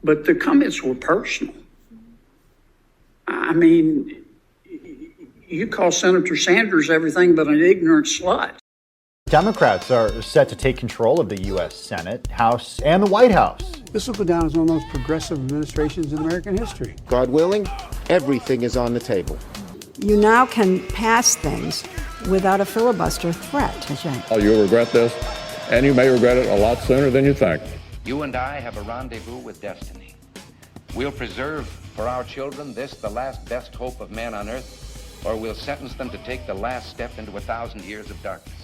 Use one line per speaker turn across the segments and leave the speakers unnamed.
But the comments were personal. I mean, you call Senator Sanders everything but an ignorant slut.
Democrats are set to take control of the U.S. Senate, House, and the White House.
This will go down as one of the most progressive administrations in American history.
God willing, everything is on the table.
You now can pass things without a filibuster threat.
That's right.
Oh, you'll regret this, and you may regret it a lot sooner than you think.
You and I have a rendezvous with destiny. We'll preserve for our children this, the last best hope of man on earth, or we'll sentence them to take the last step into 1,000 years of darkness.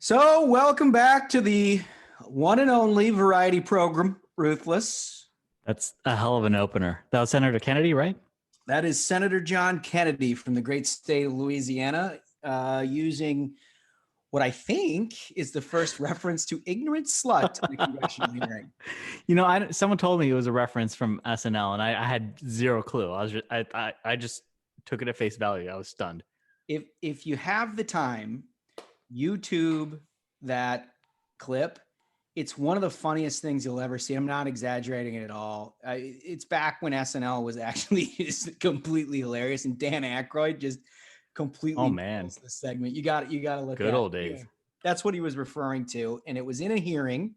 So, welcome back to the one and only variety program, Ruthless.
That's a hell of an opener. That was Senator Kennedy, right?
That is Senator John Kennedy from the great state of Louisiana, using what I think is the first reference to ignorant slut in a congressional hearing.
You know, someone told me it was a reference from SNL, and I had zero clue. I just took it at face value. I was stunned.
If you have the time, YouTube that clip. It's one of the funniest things you'll ever see. I'm not exaggerating it at all. It's back when SNL was actually just completely hilarious, and Dan Aykroyd just completely nails the segment. You got to look.
Good old days.
Yeah. That's what he was referring to, and it was in a hearing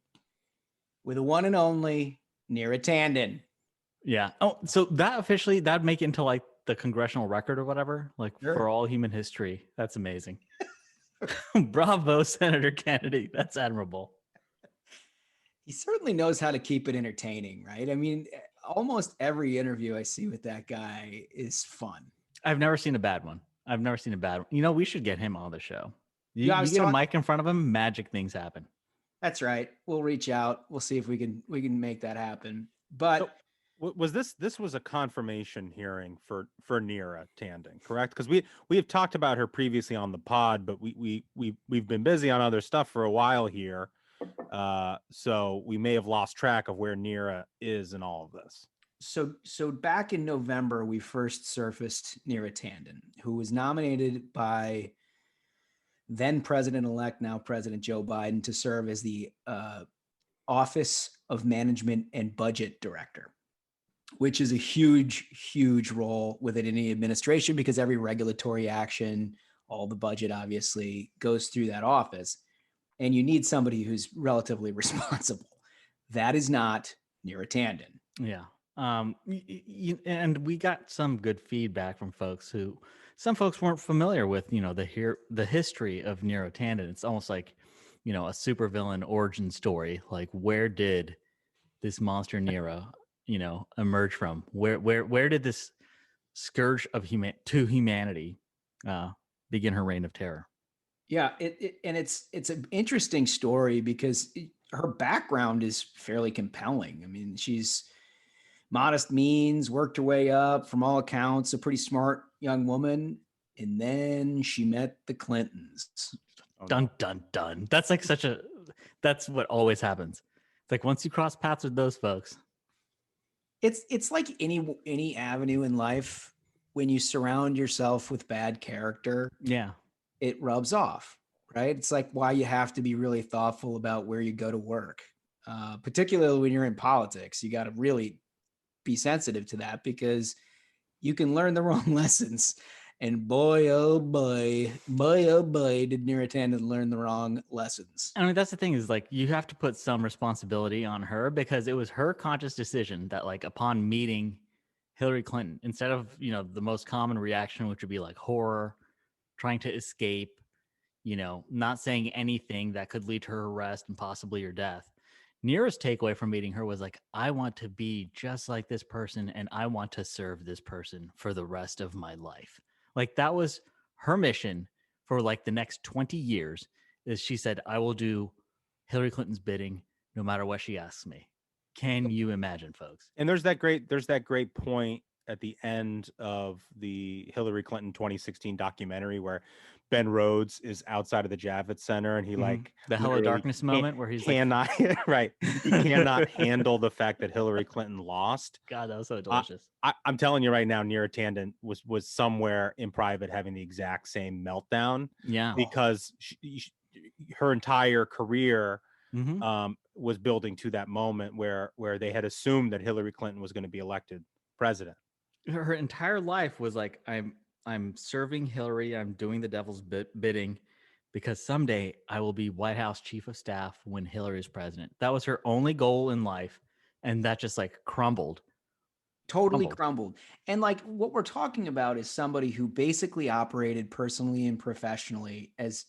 with the one and only Neera Tanden.
Yeah. Oh, so that'd make it into like the congressional record or whatever, like for all human history. That's amazing. Bravo, Senator Kennedy. That's admirable.
He certainly knows how to keep it entertaining, right? I mean, almost every interview I see with that guy is fun.
I've never seen a bad one. You know, we should get him on the show. You get a mic in front of him, magic things happen.
That's right. We'll reach out. We'll see if we can make that happen. But
so, was this was a confirmation hearing for Neera Tanden, correct? Because we have talked about her previously on the pod, but we've been busy on other stuff for a while here. So we may have lost track of where Neera is in all of this.
So back in November, we first surfaced Neera Tanden, who was nominated by then President-elect, now President Joe Biden, to serve as the Office of Management and Budget Director, which is a huge, huge role within any administration because every regulatory action, all the budget obviously goes through that office. And you need somebody who's relatively responsible. That is not Neera Tanden.
Yeah. And we got some good feedback from some folks weren't familiar with, you know, the history of Neera Tanden. It's almost like, you know, a supervillain origin story. Like, where did this monster Neera, you know, emerge from? Where did this scourge of humanity begin her reign of terror?
Yeah, it's an interesting story because her background is fairly compelling. I mean, she's modest means, worked her way up, from all accounts, a pretty smart young woman, and then she met the Clintons.
Dun dun dun. That's like that's what always happens. It's like once you cross paths with those folks.
It's like any avenue in life when you surround yourself with bad character.
Yeah.
It rubs off, right? It's like why you have to be really thoughtful about where you go to work, particularly when you're in politics. You got to really be sensitive to that because you can learn the wrong lessons. And boy, oh boy, did Neera Tanden learn the wrong lessons.
I mean, that's the thing is like you have to put some responsibility on her because it was her conscious decision that like upon meeting Hillary Clinton, instead of, you know, the most common reaction, which would be like horror, trying to escape, you know, not saying anything that could lead to her arrest and possibly her death. Neera's takeaway from meeting her was like, I want to be just like this person and I want to serve this person for the rest of my life. Like that was her mission for like the next 20 years is she said, I will do Hillary Clinton's bidding no matter what she asks me. Can you imagine, folks?
And there's that great point at the end of the Hillary Clinton 2016 documentary where Ben Rhodes is outside of the Javits Center and he like
the Hello Darkness moment where he's
cannot right. He cannot handle the fact that Hillary Clinton lost.
God, that was so delicious.
I'm telling you right now, Neera Tanden was somewhere in private having the exact same meltdown.
Yeah,
because her entire career was building to that moment where they had assumed that Hillary Clinton was going to be elected president.
Her entire life was like, I'm serving Hillary, I'm doing the devil's bidding, because someday I will be White House chief of staff when Hillary is president. That was her only goal in life, and that just like crumbled.
Totally crumbled. And like what we're talking about is somebody who basically operated personally and professionally as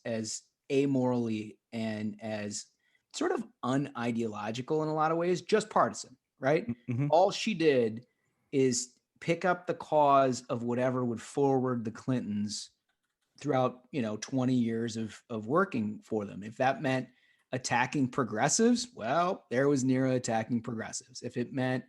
amorally and as sort of unideological in a lot of ways, just partisan, right?
Mm-hmm.
All she did is pick up the cause of whatever would forward the Clintons throughout, 20 years of working for them. If that meant attacking progressives, well, there was Neera attacking progressives. If it meant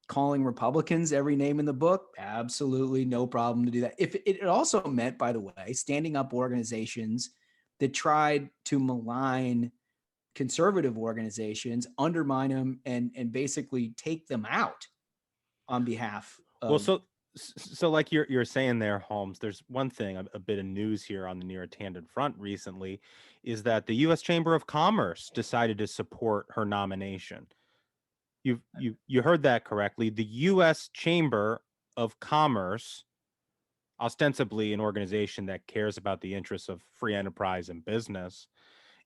calling Republicans every name in the book, absolutely no problem to do that. If it also meant, by the way, standing up organizations that tried to malign conservative organizations, undermine them, and basically take them out on behalf of.
Well, so like you're saying there, Holmes, there's one thing, a bit of news here on the Neera Tanden front recently, is that the U.S. Chamber of Commerce decided to support her nomination. You heard that correctly. The U.S. Chamber of Commerce, ostensibly an organization that cares about the interests of free enterprise and business,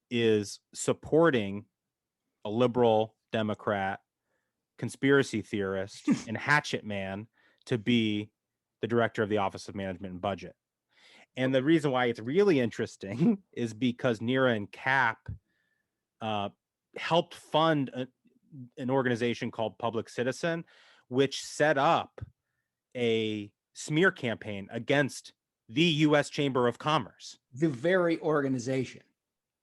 is supporting a liberal Democrat conspiracy theorist and hatchet man to be the director of the Office of Management and Budget. And the reason why it's really interesting is because Neera and Cap helped fund an organization called Public Citizen, which set up a smear campaign against the U.S. Chamber of Commerce.
The very organization.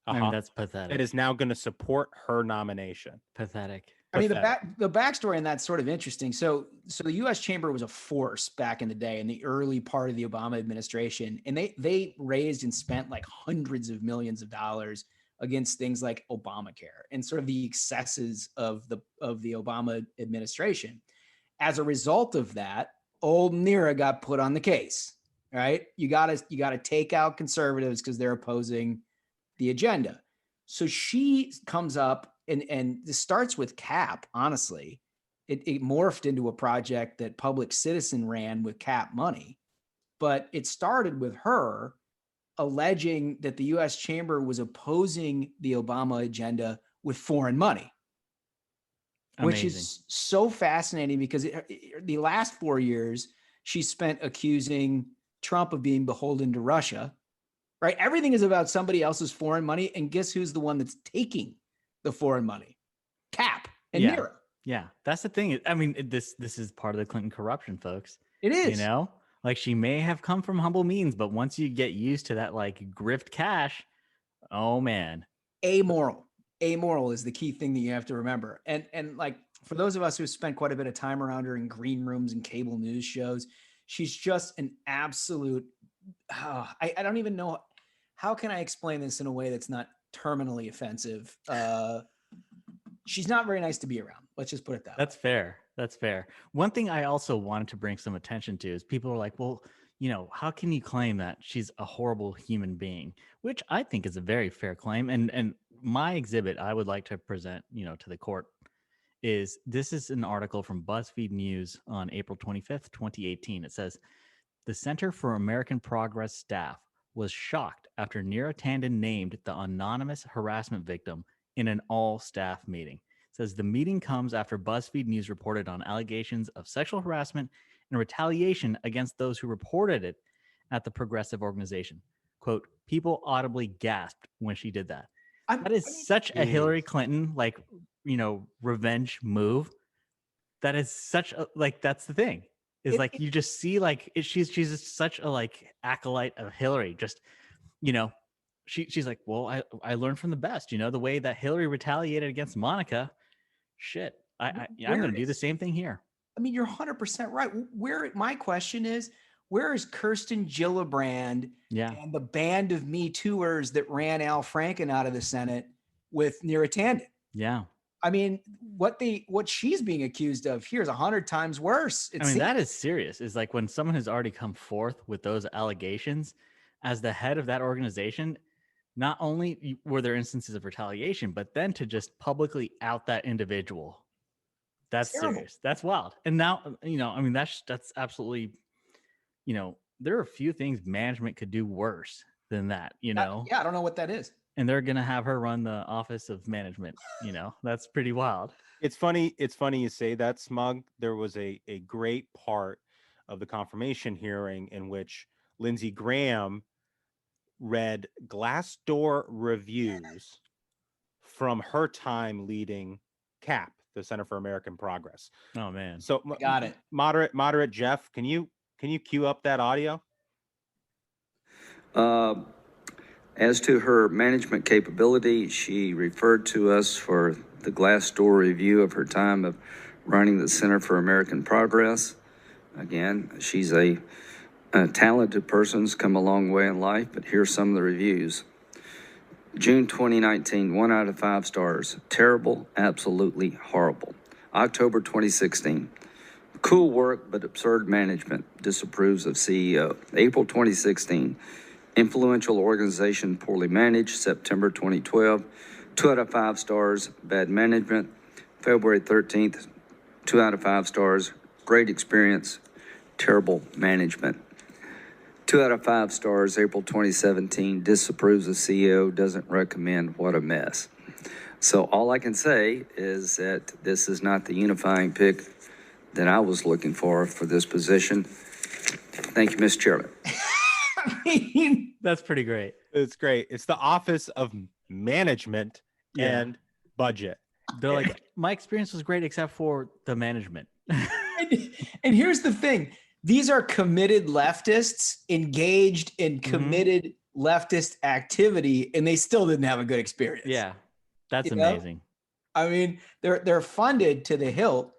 I mean, that's pathetic.
It is now going to support her nomination.
Pathetic.
I mean, the backstory in that's sort of interesting. So the U.S. Chamber was a force back in the day in the early part of the Obama administration, and they raised and spent like hundreds of millions of dollars against things like Obamacare and sort of the excesses of the Obama administration. As a result of that, old Neera got put on the case. Right? You gotta take out conservatives because they're opposing the agenda. So she comes up. And this starts with Cap, honestly. It morphed into a project that Public Citizen ran with Cap money. But it started with her alleging that the U.S. Chamber was opposing the Obama agenda with foreign money. Amazing. Which is so fascinating because the last 4 years, she spent accusing Trump of being beholden to Russia. Right? Everything is about somebody else's foreign money. And guess who's the one that's taking the foreign money? Cap and Neera.
Yeah, that's the thing. I mean, this is part of the Clinton corruption, folks.
It is.
Like she may have come from humble means, but once you get used to that, like grift cash, oh man.
Amoral is the key thing that you have to remember. And like for those of us who spent quite a bit of time around her in green rooms and cable news shows, she's just an absolute. I don't even know how can I explain this in a way that's not terminally offensive. She's not very nice to be around. Let's just put it that way. That's fair. One thing I also wanted to bring some attention to is people are like, well, how can you claim that she's a horrible human being? Which I think is a very fair claim. And my exhibit I would like to present, to the court is an article from BuzzFeed News on April 25th, 2018. It says, the Center for American Progress staff was shocked after Neera Tanden named the anonymous harassment victim in an all-staff meeting. It says the meeting comes after BuzzFeed News reported on allegations of sexual harassment and retaliation against those who reported it at the progressive organization. Quote, people audibly gasped when she did that. That is such a Hillary Clinton, revenge move. That is such a, that's the thing. Is you just see she's such a acolyte of Hillary. Just she's like, well, I learned from the best. The way that Hillary retaliated against Monica. Shit, I'm going to do the same thing here. I mean, you're 100% right. My question is, where is Kirsten Gillibrand and the band of Me Tooers that ran Al Franken out of the Senate with Neera Tanden? Yeah. I mean, what she's being accused of here is 100 times worse. That is serious. Is when someone has already come forth with those allegations as the head of that organization,
not only were there instances of retaliation, but then to just publicly out that individual. That's serious. That's wild. And now, I mean, that's absolutely, there are a few things management could do worse than that,
Yeah, I don't know what that is.
and they're going to have her run the office of management. That's pretty wild.
It's funny you say that, Smug. There was a great part of the confirmation hearing in which Lindsey Graham read Glassdoor reviews from her time leading CAP, the Center for American Progress.
Oh man.
So
got it.
Moderate Jeff, can you cue up that audio?
As to her management capability, she referred to us for the Glassdoor review of her time of running the Center for American Progress. Again, she's a talented person's come a long way in life, but here's some of the reviews. June 2019, 1 out of 5 stars. Terrible, absolutely horrible. October 2016, cool work, but absurd management. Disapproves of CEO. April 2016, influential organization, poorly managed. September 2012, 2 out of 5 stars, bad management. February 13th, 2 out of 5 stars, great experience, terrible management. 2 out of 5 stars, April 2017, disapproves of CEO, doesn't recommend, what a mess. So all I can say is that this is not the unifying pick that I was looking for this position. Thank you, Mr. Chairman.
I mean,
that's pretty great.
It's great. It's the Office of Management and Budget.
They're like, my experience was great except for the management.
and here's the thing. These are committed leftists engaged in committed leftist activity, and they still didn't have a good experience.
Yeah, that's amazing.
I mean, they're funded to the hilt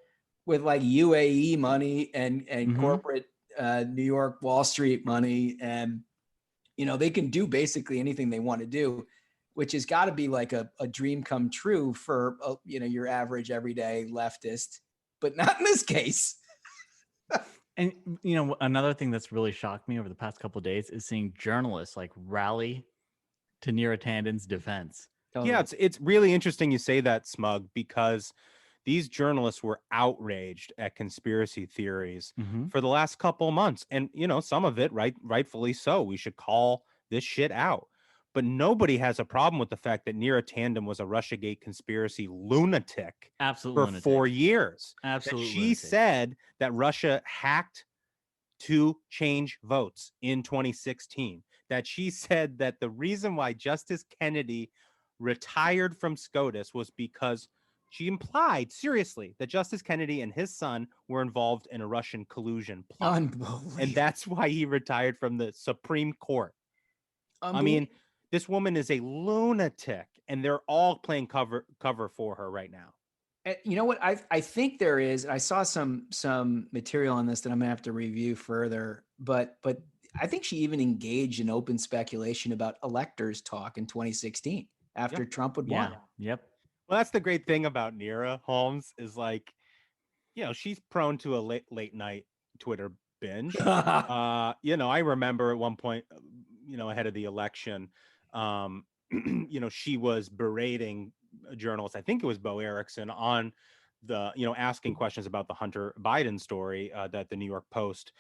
with like UAE money and corporate New York Wall Street money, and they can do basically anything they want to do, which has got to be like a dream come true for your average everyday leftist, but not in this case.
And another thing that's really shocked me over the past couple of days is seeing journalists like rally to Neera Tanden's defense.
Yeah, it's really interesting you say that, Smug, because these journalists were outraged at conspiracy theories for the last couple of months, and some of it rightfully so. We should call this shit out. But nobody has a problem with the fact that Neera Tanden was a Russiagate conspiracy lunatic for 4 years.
Absolutely.
That she said that Russia hacked to change votes in 2016. That she said that the reason why Justice Kennedy retired from SCOTUS was because she implied, seriously, that Justice Kennedy and his son were involved in a Russian collusion plot.
Unbelievable.
And that's why he retired from the Supreme Court. I mean, this woman is a lunatic, and they're all playing cover for her right now.
You know what? I think there is. I saw some material on this that I'm gonna have to review further. But I think she even engaged in open speculation about electors talk in 2016 after Trump would won.
Yep.
Well, that's the great thing about Neera, Holmes, is like, she's prone to a late night Twitter binge. I remember at one point, ahead of the election, she was berating journalists. I think it was Bo Erickson on the, asking questions about the Hunter Biden story that the New York Post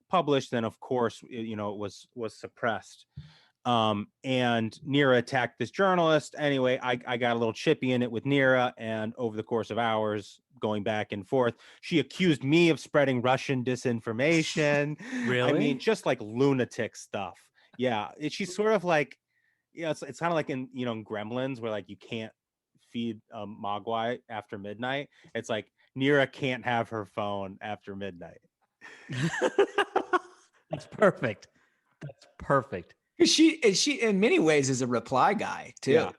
published. And of course, it was suppressed. And Neera attacked this journalist. Anyway, I got a little chippy in it with Neera, and over the course of hours, going back and forth, she accused me of spreading Russian disinformation.
Really?
I mean, just like lunatic stuff. Yeah, she's sort of like, it's kind of like in in Gremlins, where like you can't feed Mogwai after midnight. It's like Neera can't have her phone after midnight.
That's perfect. That's perfect.
She in many ways is a reply guy too.
Yeah.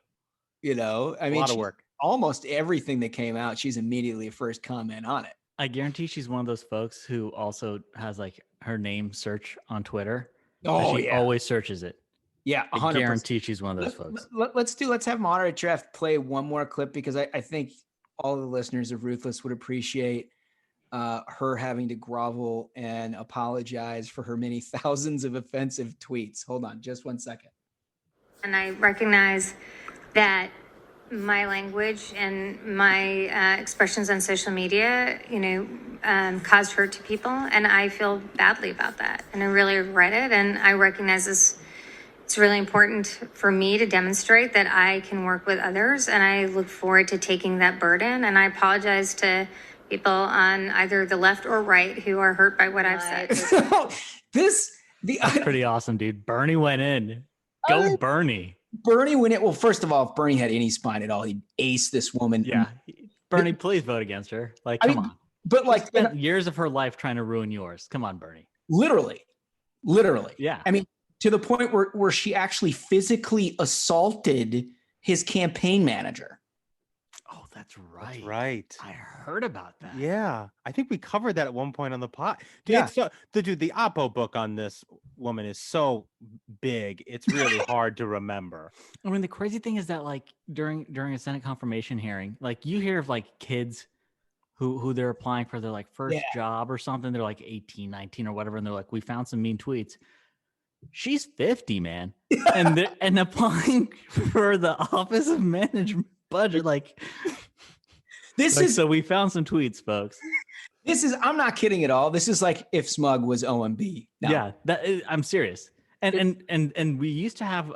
I mean,
a lot of work.
Almost everything that came out, she's immediately first comment on it.
I guarantee she's one of those folks who also has like her name search on Twitter.
Oh,
she always searches it.
Yeah, 100%.
I guarantee she's one of those folks.
Let's have Moderate Jeff play one more clip, because I think all the listeners of Ruthless would appreciate her having to grovel and apologize for her many thousands of offensive tweets. Hold on just one second.
And I recognize that my language and my expressions on social media, caused hurt to people. And I feel badly about that. And I really regret it. And I recognize this. It's really important for me to demonstrate that I can work with others. And I look forward to taking that burden. And I apologize to people on either the left or right who are hurt by what I've said.
So
That's pretty awesome, dude. Bernie went in. Go Bernie.
Bernie went it. Well, first of all, if Bernie had any spine at all, he'd ace this woman.
Yeah. Bernie, please vote against her. Like, come on.
But
She spent years of her life trying to ruin yours. Come on, Bernie.
Literally.
Yeah.
I mean, to the point where she actually physically assaulted his campaign manager.
Oh, that's right.
That's right.
I heard about that.
Yeah, I think we covered that at one point on the pod. Dude,
Yeah.
it's so, the Oppo book on this woman is so big. It's really hard to remember.
I mean, the crazy thing is that like during a Senate confirmation hearing, like you hear of like kids who they're applying for their like first job or something. They're like 18, 19 or whatever. And they're like, we found some mean tweets. She's 50, man. and applying for the Office of Management Budget. Like, so we found some tweets, folks.
I'm not kidding at all. This is like if Smug was OMB.
Yeah, I'm serious. And we used to have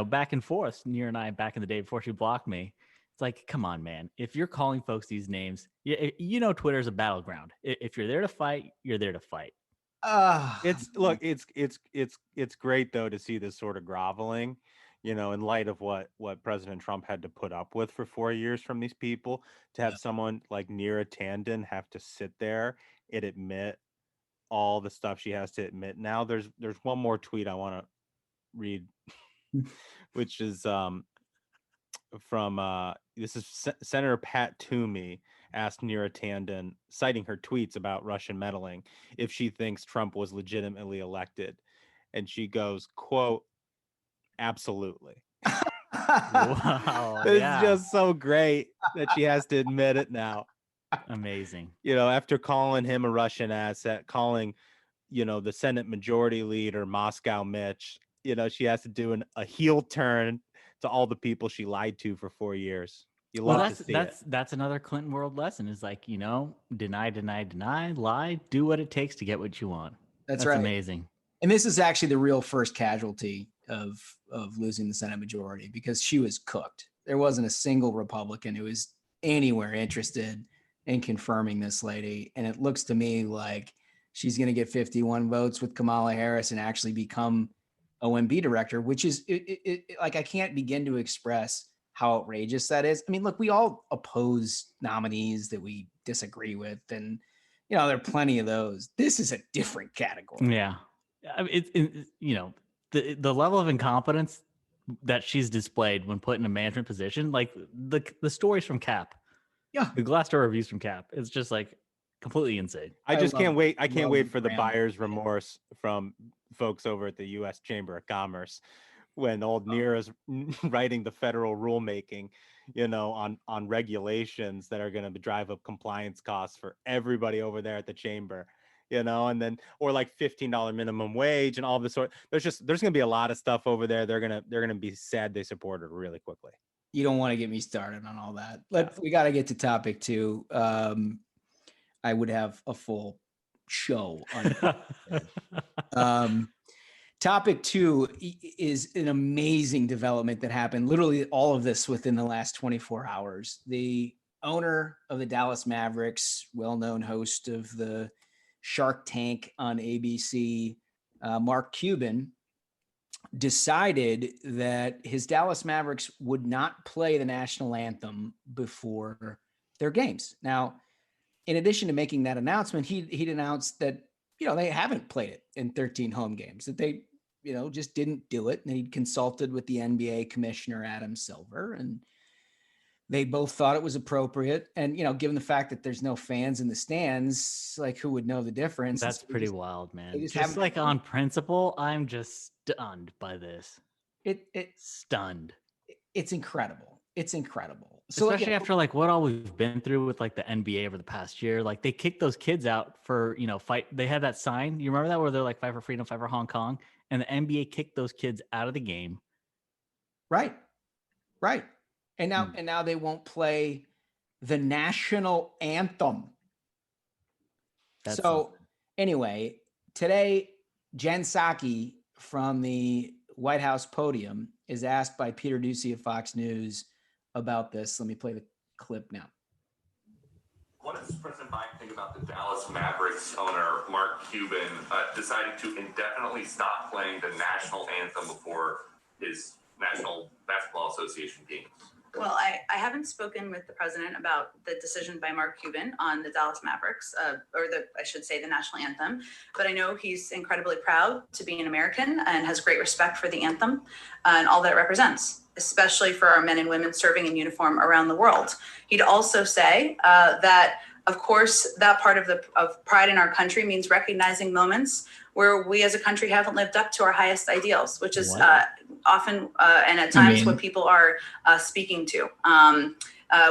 back and forth, Neera and I, back in the day before she blocked me. It's like, come on, man. If you're calling folks these names, Twitter's a battleground. If you're there to fight, you're there to fight.
It's great though to see this sort of groveling, in light of what President Trump had to put up with for 4 years from these people, to have someone like Neera Tanden have to sit there and admit all the stuff she has to admit. Now there's one more tweet I want to read, which is from this is Senator Pat Toomey asked Neera Tanden, citing her tweets about Russian meddling, if she thinks Trump was legitimately elected. And she goes, quote, absolutely.
Wow.
It's just so great that she has to admit it now.
Amazing.
After calling him a Russian asset, calling, the Senate Majority Leader Moscow Mitch, she has to do a heel turn to all the people she lied to for 4 years.
That's another Clinton world lesson is like, deny, lie, do what it takes to get what you want.
That's right.
Amazing.
And this is actually the real first casualty of losing the Senate majority, because she was cooked. There wasn't a single Republican who was anywhere interested in confirming this lady. And it looks to me like she's going to get 51 votes with Kamala Harris and actually become OMB director, which is like, I can't begin to express how outrageous that is. I mean, look, we all oppose nominees that we disagree with, and there are plenty of those. This is a different category.
Yeah, I mean, the level of incompetence that she's displayed when put in a management position, like the stories from Cap, the Glassdoor reviews from Cap, it's just like completely insane.
I can't wait. I can't wait for the buyer's remorse from folks over at the U.S. Chamber of Commerce when old Neera's writing the federal rulemaking, on regulations that are going to drive up compliance costs for everybody over there at the chamber, and then, or like $15 minimum wage and all this sort. There's going to be a lot of stuff over there. They're going to be sad they supported really quickly.
You don't want to get me started on all that. We got to get to topic 2. I would have a full show on topic 2 is an amazing development that happened. Literally all of this within the last 24 hours. The owner of the Dallas Mavericks, well-known host of the Shark Tank on ABC, Mark Cuban, decided that his Dallas Mavericks would not play the national anthem before their games. Now, in addition to making that announcement, he'd announced that, they haven't played it in 13 home games, that they, just didn't do it. And he'd consulted with the NBA commissioner, Adam Silver, and they both thought it was appropriate. And, given the fact that there's no fans in the stands, like who would know the difference?
That's pretty wild, man.
Just
like on principle, I'm just stunned by this. Stunned.
It's incredible. It's incredible.
Especially after like what all we've been through with like the NBA over the past year. Like they kicked those kids out for, fight. They had that sign. You remember that where they're like fight for freedom, fight for Hong Kong? And the NBA kicked those kids out of the game
Right. And now they won't play the national anthem. Anyway, today Jen Psaki from the White House podium is asked by Peter Doocy of Fox News about this. Let me play the clip now.
What does President Biden think about the Dallas Mavericks owner, Mark Cuban, deciding to indefinitely stop playing the national anthem before his National Basketball Association games?
Well, I haven't spoken with the president about the decision by Mark Cuban on the Dallas Mavericks, I should say the national anthem, but I know he's incredibly proud to be an American and has great respect for the anthem and all that it represents, especially for our men and women serving in uniform around the world. He'd also say that, of course, that part of pride in our country means recognizing moments where we as a country haven't lived up to our highest ideals, which is often and at times what people are speaking to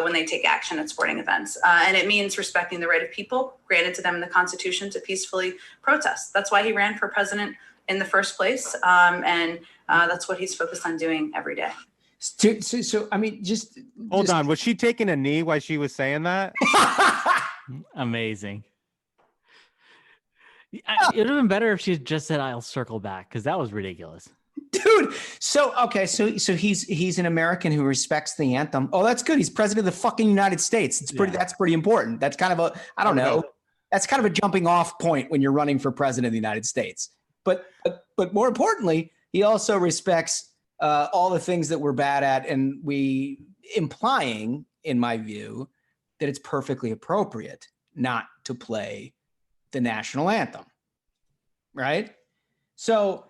when they take action at sporting events. And it means respecting the right of people granted to them in the Constitution to peacefully protest. That's why he ran for president in the first place. And that's what he's focused on doing every day.
So I mean, just
hold on. Was she taking a knee while she was saying that?
Amazing. It would have been better if she had just said, "I'll circle back," because that was ridiculous.
Dude, so he's an American who respects the anthem. Oh, that's good. He's president of the fucking United States. That's pretty important. That's kind of I don't know. That's kind of a jumping off point when you're running for president of the United States. But more importantly, he also respects all the things that we're bad at, and implying, in my view, that it's perfectly appropriate not to play the national anthem, right? So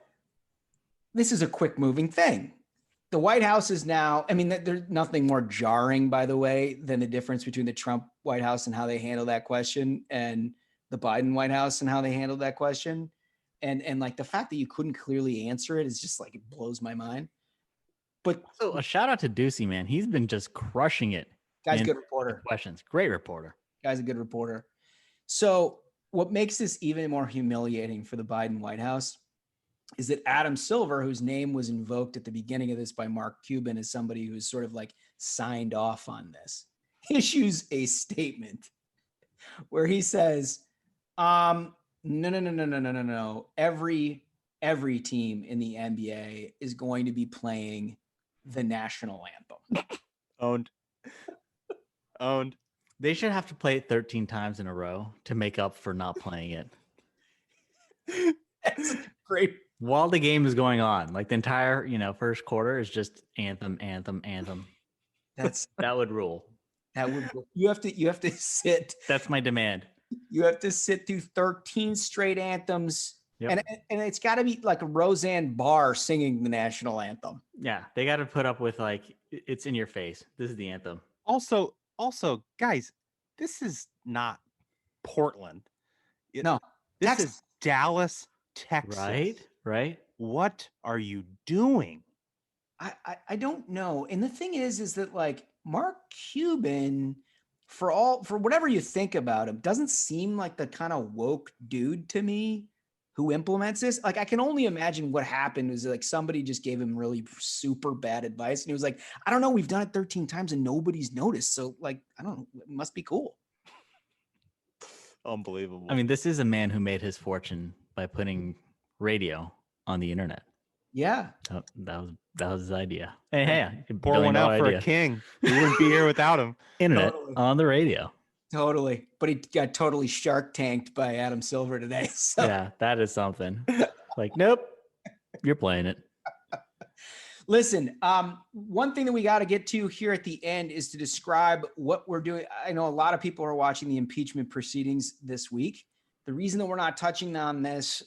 this is a quick moving thing. The White House is now, I mean, there's nothing more jarring, by the way, than the difference between the Trump White House and how they handle that question and the Biden White House and how they handled that question. And like the fact that you couldn't clearly answer it is just like, it blows my mind. But
so a shout out to Doocy, man. He's been just crushing it.
Guy's a good reporter.
Questions. Great reporter.
Guy's a good reporter. So what makes this even more humiliating for the Biden White House is that Adam Silver, whose name was invoked at the beginning of this by Mark Cuban as somebody who's sort of like signed off on this, issues a statement where he says, no. Every team in the NBA is going to be playing the national anthem.
Owned. They should have to play it 13 times in a row to make up for not playing it.
That's great.
While the game is going on, like the entire, first quarter is just anthem. That would rule.
You have to sit.
That's my demand.
You have to sit through 13 straight anthems. Yep. And it's got to be like a Roseanne Barr singing the national anthem.
Yeah, they got to put up with it's in your face. This is the anthem.
Also, guys, this is not Portland.
No,
this is Dallas, Texas.
Right.
What are you doing?
I don't know. And the thing is that like Mark Cuban, for whatever you think about him, doesn't seem like the kind of woke dude to me who implements this. Like, I can only imagine what happened was like somebody just gave him really super bad advice. And he was like, I don't know, we've done it 13 times and nobody's noticed. So like, I don't know, it must be cool.
Unbelievable.
I mean, this is a man who made his fortune by putting radio on the internet.
Yeah.
Oh, that was his idea. Hey,
pour one out for a king. We wouldn't be here without him.
Internet on the radio.
Totally. But he got totally Shark Tanked by Adam Silver today. So.
Yeah, that is something. Like, nope, you're playing it.
Listen, one thing that we got to get to here at the end is to describe what we're doing. I know a lot of people are watching the impeachment proceedings this week. The reason that we're not touching on this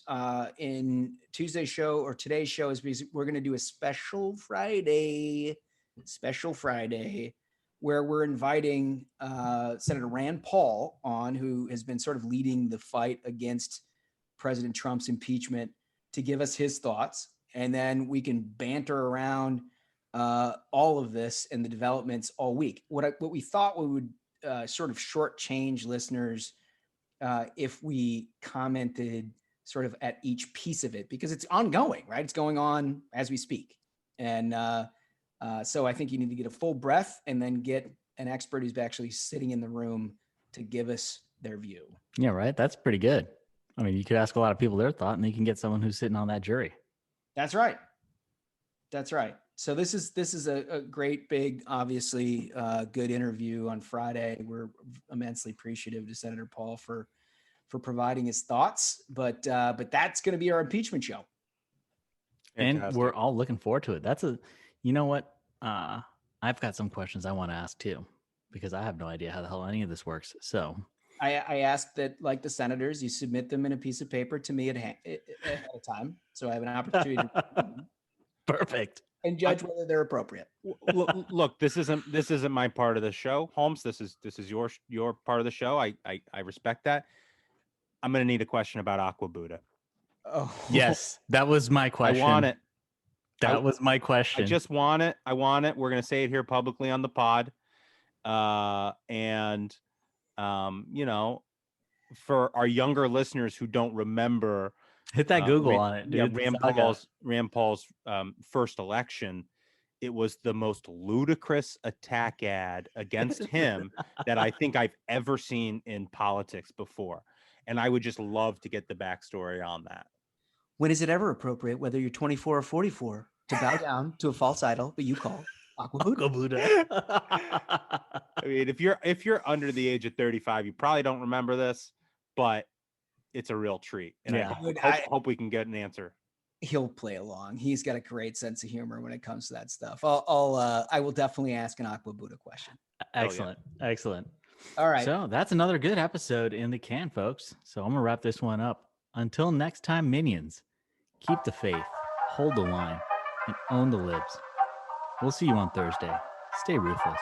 in Tuesday's show or today's show is because we're going to do a special Friday where we're inviting Senator Rand Paul on, who has been sort of leading the fight against President Trump's impeachment, to give us his thoughts. And then we can banter around all of this and the developments all week. What we thought we would sort of shortchange listeners if we commented sort of at each piece of it, because it's ongoing, right? It's going on as we speak. And So I think you need to get a full breath and then get an expert who's actually sitting in the room to give us their view.
Yeah, right. That's pretty good. I mean, you could ask a lot of people their thought, and you can get someone who's sitting on that jury.
That's right. That's right. So this is a great, big, obviously good interview on Friday. We're immensely appreciative to Senator Paul for providing his thoughts. But that's going to be our impeachment show.
And we're all looking forward to it. You know what? I've got some questions I want to ask too, because I have no idea how the hell any of this works. So
I asked that, like the senators, you submit them in a piece of paper to me ahead of time, so I have an opportunity to
perfect
and judge whether they're appropriate.
Look, this isn't my part of the show, Holmes. This is your part of the show. I respect that. I'm going to need a question about Aqua Buddha.
Oh
yes, that was my question.
I want it.
That was my question.
I just want it. I want it. We're going to say it here publicly on the pod. You know, for our younger listeners who don't remember,
hit that Google on it, dude.
Yeah, Rand Paul's first election, it was the most ludicrous attack ad against him that I think I've ever seen in politics before. And I would just love to get the backstory on that.
When is it ever appropriate, whether you're 24 or 44, to bow down to a false idol that you call Aqua Buddha?
I mean, if you're under the age of 35, you probably don't remember this, but it's a real treat. And
yeah.
I hope we can get an answer.
He'll play along. He's got a great sense of humor when it comes to that stuff. I will definitely ask an Aqua Buddha question.
Excellent. Yeah. Excellent.
All right.
So that's another good episode in the can, folks. So I'm going to wrap this one up. Until next time, minions, keep the faith, hold the line, and own the libs. We'll see you on Thursday. Stay ruthless.